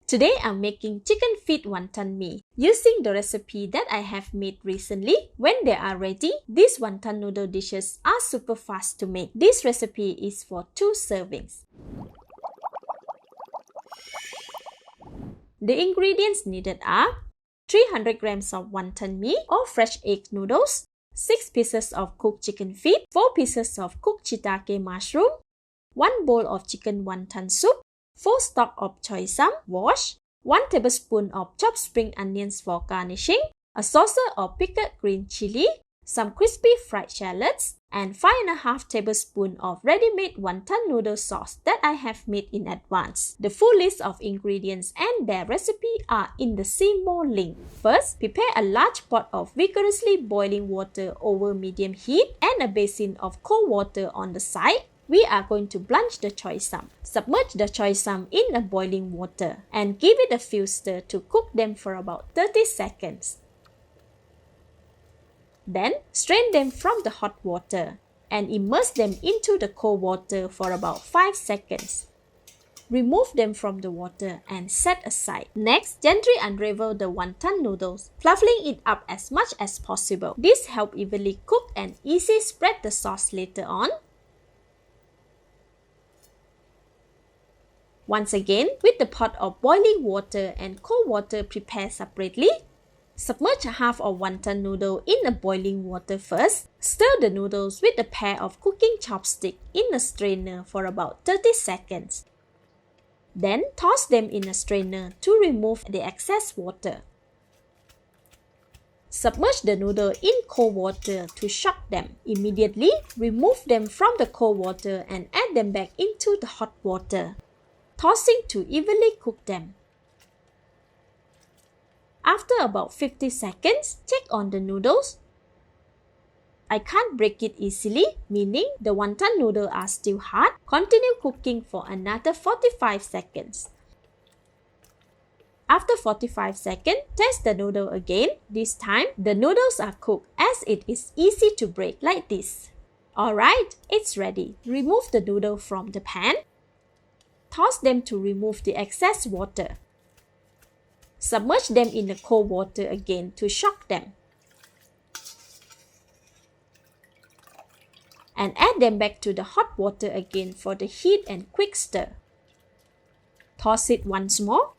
Today I'm making chicken feet wonton mee using the recipe that I have made recently. When they are ready, these wonton noodle dishes are super fast to make. This recipe is for 2 servings. The ingredients needed are 300 grams of wonton mee or fresh egg noodles, 6 pieces of cooked chicken feet, 4 pieces of cooked shiitake mushroom, 1 bowl of chicken wonton soup, 4 stalks of choy sum washed, 1 tablespoon of chopped spring onions for garnishing, a saucer of pickled green chili, some crispy fried shallots, and 5.5 tablespoons of ready-made wonton noodle sauce that I have made in advance. The full list of ingredients and their recipe are in the See More link. First, prepare a large pot of vigorously boiling water over medium heat and a basin of cold water on the side. We are going to blanch the choy sum. Submerge the choy sum in a boiling water and give it a few stir to cook them for about 30 seconds. Then, strain them from the hot water and immerse them into the cold water for about 5 seconds. Remove them from the water and set aside. Next, gently unravel the wonton noodles, fluffing it up as much as possible. This helps evenly cook and easily spread the sauce later on. Once again, with the pot of boiling water and cold water prepared separately, submerge half of wonton noodle in the boiling water first. Stir the noodles with a pair of cooking chopsticks in a strainer for about 30 seconds. Then, toss them in a strainer to remove the excess water. Submerge the noodle in cold water to shock them. Immediately, remove them from the cold water and add them back into the hot water, tossing to evenly cook them. After about 50 seconds, check on the noodles. I can't break it easily, meaning the wonton noodles are still hard. Continue cooking for another 45 seconds. After 45 seconds, test the noodle again. This time, the noodles are cooked as it is easy to break like this. Alright, it's ready. Remove the noodle from the pan. Toss them to remove the excess water. Submerge them in the cold water again to shock them. And add them back to the hot water again for the heat and quick stir. Toss it once more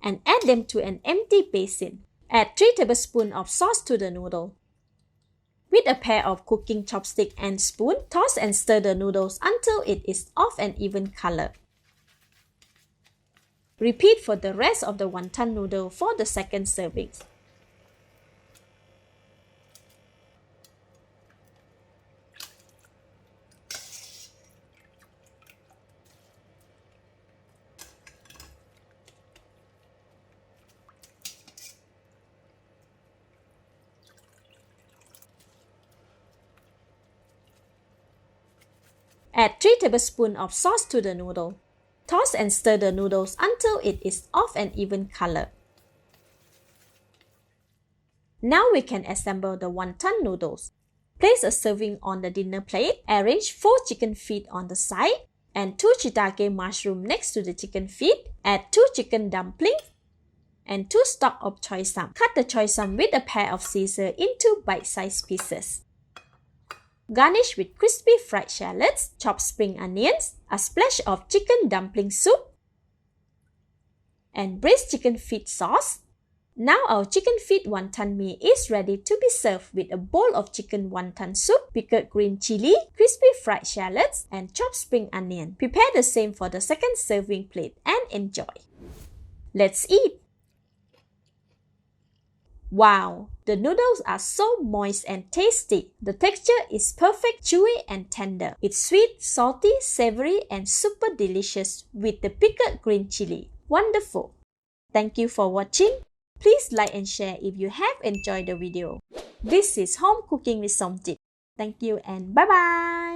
and add them to an empty basin. Add 3 tablespoons of sauce to the noodle. With a pair of cooking chopstick and spoon, toss and stir the noodles until it is of an even color. Repeat for the rest of the wonton noodle for the second serving. Add 3 tablespoons of sauce to the noodle. Toss and stir the noodles until it is of an even color. Now we can assemble the wonton noodles. Place a serving on the dinner plate. Arrange 4 chicken feet on the side and 2 shiitake mushroom next to the chicken feet. Add 2 chicken dumplings and 2 stalks of choy sum. Cut the choy sum with a pair of scissors into bite-sized pieces. Garnish with crispy fried shallots, chopped spring onions, a splash of chicken dumpling soup, and braised chicken feet sauce. Now our chicken feet wonton mee is ready to be served with a bowl of chicken wonton soup, pickled green chili, crispy fried shallots, and chopped spring onion. Prepare the same for the second serving plate and enjoy. Let's eat! Wow! The noodles are so moist and tasty. The texture is perfect, chewy and tender. It's sweet, salty, savory and super delicious with the pickled green chili. Wonderful! Thank you for watching. Please like and share if you have enjoyed the video. This is Home Cooking with Somjit. Thank you and bye-bye!